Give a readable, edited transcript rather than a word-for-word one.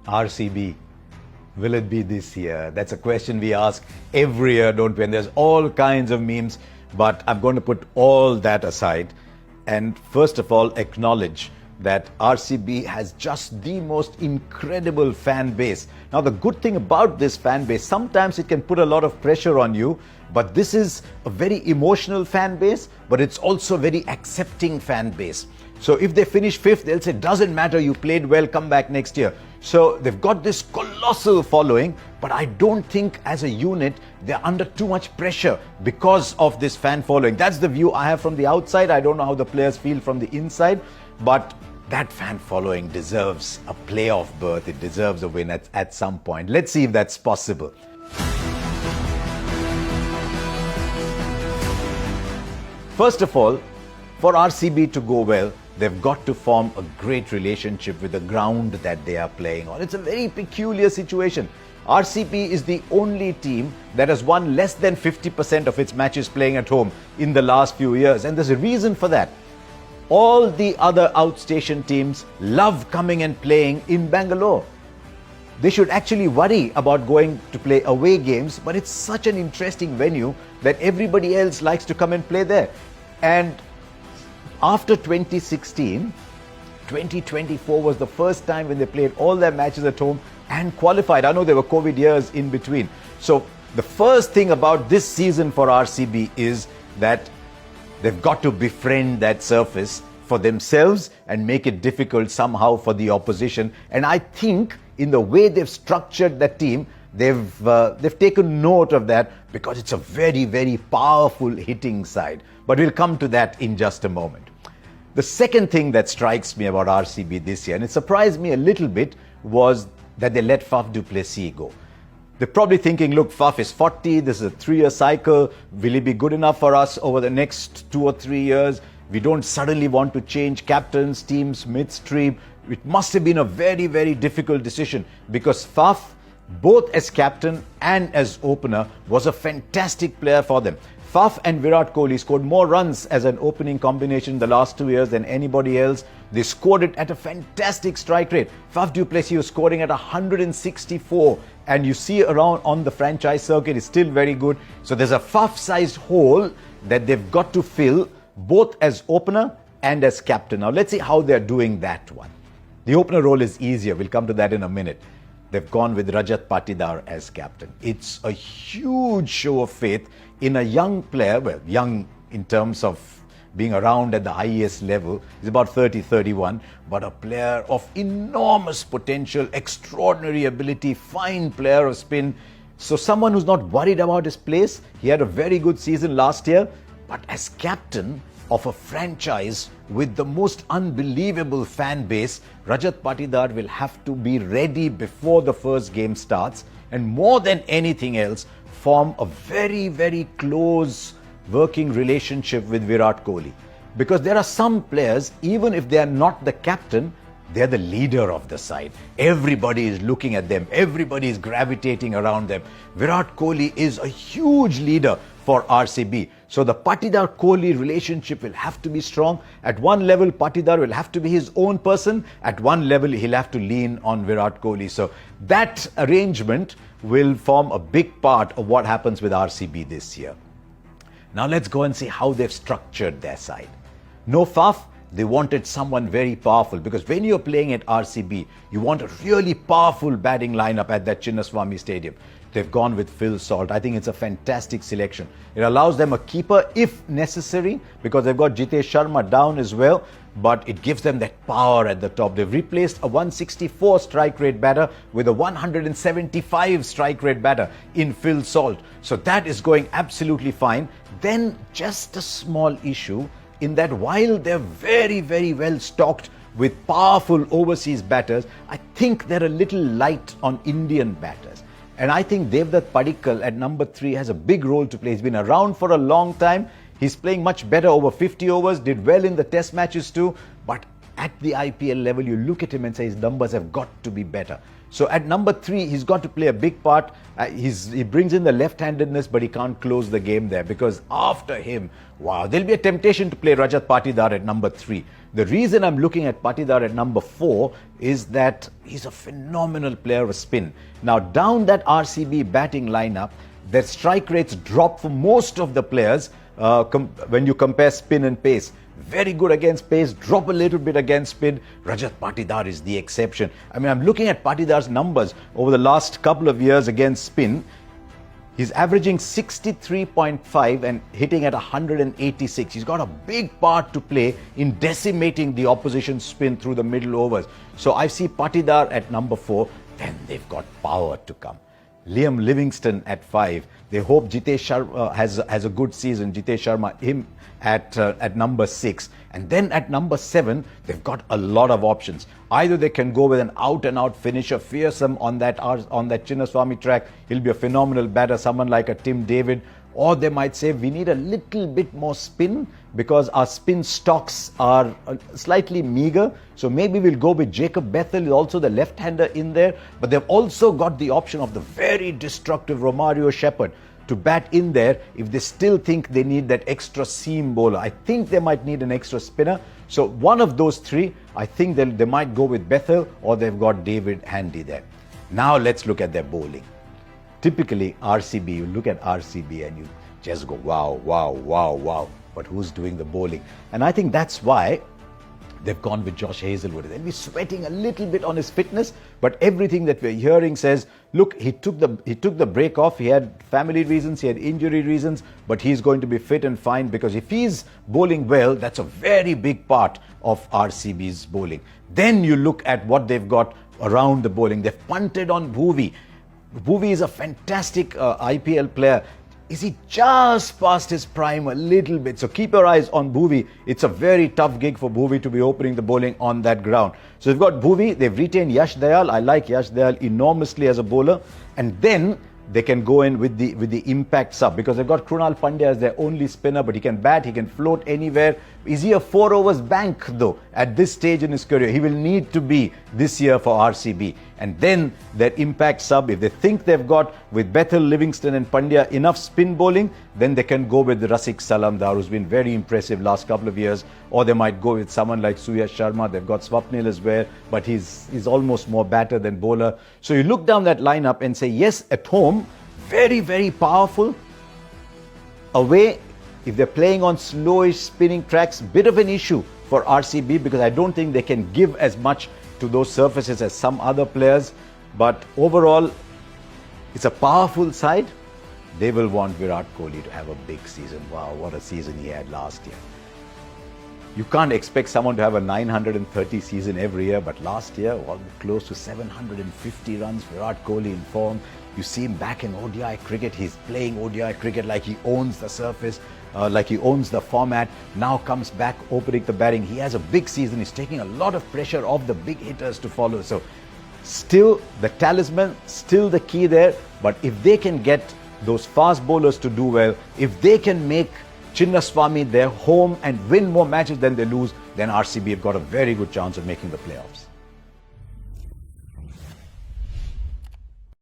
RCB, will it be this year? That's a question we ask every year, don't we? And there's all kinds of memes, but I'm going to put all that aside and first of all acknowledge that RCB has just the most incredible fan base. Now, the good thing about this fan base, sometimes it can put a lot of pressure on you, but this is a very emotional fan base, but it's also a very accepting fan base. So if they finish fifth, they'll say, doesn't matter, you played well, come back next year. So they've got this colossal following, but I don't think as a unit, they're under too much pressure because of this fan following. That's the view I have from the outside. I don't know how the players feel from the inside, but that fan following deserves a playoff berth. It deserves a win at some point. Let's see if that's possible. First of all, for RCB to go well, they've got to form a great relationship with the ground that they are playing on. It's a very peculiar situation. RCB is the only team that has won less than 50% of its matches playing at home in the last few years. And there's a reason for that. All the other outstation teams love coming and playing in Bangalore. They should actually worry about going to play away games, but it's such an interesting venue that everybody else likes to come and play there. And after 2016, 2024 was the first time when they played all their matches at home and qualified. I know there were COVID years in between. So the first thing about this season for RCB is that they've got to befriend that surface for themselves and make it difficult somehow for the opposition. And I think in the way they've structured that team, they've taken note of that because it's a very, very powerful hitting side. But we'll come to that in just a moment. The second thing that strikes me about RCB this year, and it surprised me a little bit, was that they let Faf du Plessis go. They're probably thinking, look, Faf is 40, this is a 3-year cycle, will he be good enough for us over the next 2 or 3 years? We don't suddenly want to change captains, teams midstream. It must have been a very, very difficult decision because Faf, both as captain and as opener, was a fantastic player for them. Faf and Virat Kohli scored more runs as an opening combination in the last 2 years than anybody else. They scored it at a fantastic strike rate. Faf du Plessis was scoring at 164, and you see around on the franchise circuit is still very good. So there's a Faf-sized hole that they've got to fill both as opener and as captain. Now let's see how they're doing that one. The opener role is easier. We'll come to that in a minute. They've gone with Rajat Patidar as captain. It's a huge show of faith in a young player, well, young in terms of being around at the highest level. He's about 30, 31, but a player of enormous potential, extraordinary ability, fine player of spin. So someone who's not worried about his place. He had a very good season last year, but as captain of a franchise with the most unbelievable fan base, Rajat Patidar will have to be ready before the first game starts, and more than anything else, form a very, very close working relationship with Virat Kohli. Because there are some players, even if they are not the captain, they're the leader of the side. Everybody is looking at them. Everybody is gravitating around them. Virat Kohli is a huge leader for RCB. So the Patidar-Kohli relationship will have to be strong. At one level, Patidar will have to be his own person. At one level, he'll have to lean on Virat Kohli. So that arrangement will form a big part of what happens with RCB this year. Now let's go and see how they've structured their side. No Faf. They wanted someone very powerful because when you're playing at RCB, you want a really powerful batting lineup at that Chinnaswamy Stadium. They've gone with Phil Salt. I think it's a fantastic selection. It allows them a keeper if necessary because they've got Jitesh Sharma down as well, but it gives them that power at the top. They've replaced a 164 strike rate batter with a 175 strike rate batter in Phil Salt. So that is going absolutely fine. Then just a small issue in that while they're very, very well stocked with powerful overseas batters, I think they're a little light on Indian batters. And I think Devdutt Padikkal at number 3 has a big role to play. He's been around for a long time. He's playing much better over 50 overs, did well in the test matches too. But at the IPL level, you look at him and say his numbers have got to be better. So at number 3, he's got to play a big part. He brings in the left-handedness, but he can't close the game there because after him, wow, there'll be a temptation to play Rajat Patidar at number 3. The reason I'm looking at Patidar at number 4 is that he's a phenomenal player of spin. Now, down that RCB batting lineup, their strike rates drop for most of the players when you compare spin and pace. Very good against pace, drop a little bit against spin. Rajat Patidar is the exception. I mean, I'm looking at Patidar's numbers over the last couple of years against spin. He's averaging 63.5 and hitting at 186. He's got a big part to play in decimating the opposition spin through the middle overs. So I see Patidar at number 4. Then they've got power to come. Liam Livingstone at 5. They hope Jitesh Sharma has a good season. Jitesh Sharma, him at number 6. And then at number 7, they've got a lot of options. Either they can go with an out-and-out finisher, fearsome on that Chinnaswamy track. He'll be a phenomenal batter, someone like a Tim David. Or they might say, we need a little bit more spin because our spin stocks are slightly meager. So maybe we'll go with Jacob Bethel, is also the left-hander in there. But they've also got the option of the very destructive Romario Shepherd to bat in there if they still think they need that extra seam bowler. I think they might need an extra spinner. So one of those three, I think they might go with Bethel, or they've got David handy there. Now let's look at their bowling. Typically, RCB, you look at RCB and you just go, wow, wow, wow, wow. But who's doing the bowling? And I think that's why they've gone with Josh Hazlewood. They'll be sweating a little bit on his fitness, but everything that we're hearing says, look, he took the break off. He had family reasons, he had injury reasons, but he's going to be fit and fine, because if he's bowling well, that's a very big part of RCB's bowling. Then you look at what they've got around the bowling. They've punted on Bhuvi. Bhuvi is a fantastic IPL player. Is he just past his prime a little bit? So keep your eyes on Bhuvi. It's a very tough gig for Bhuvi to be opening the bowling on that ground. So they've got Bhuvi, they've retained Yash Dayal. I like Yash Dayal enormously as a bowler. And then they can go in with the impact sub, because they've got Krunal Pandya as their only spinner, but he can bat, he can float anywhere. Is he a 4 overs bank though at this stage in his career? He will need to be this year for RCB. And then their impact sub, if they think they've got with Bethel, Livingston and Pandya enough spin bowling, then they can go with Rasik Salamdar, who's been very impressive last couple of years. Or they might go with someone like Suyash Sharma. They've got Swapnil as well, but he's almost more batter than bowler. So you look down that lineup and say, yes, at home, very, very powerful. Away, if they're playing on slowish spinning tracks, bit of an issue for RCB, because I don't think they can give as much to those surfaces as some other players. But overall, it's a powerful side. They will want Virat Kohli to have a big season. Wow, what a season he had last year. You can't expect someone to have a 930 season every year, but last year, close to 750 runs, Virat Kohli in form. You see him back in ODI cricket. He's playing ODI cricket like he owns the surface, like he owns the format. Now comes back opening the batting. He has a big season. He's taking a lot of pressure off the big hitters to follow. So still the talisman, still the key there. But if they can get those fast bowlers to do well, if they can make Chinnaswamy their home and win more matches than they lose, then RCB have got a very good chance of making the playoffs.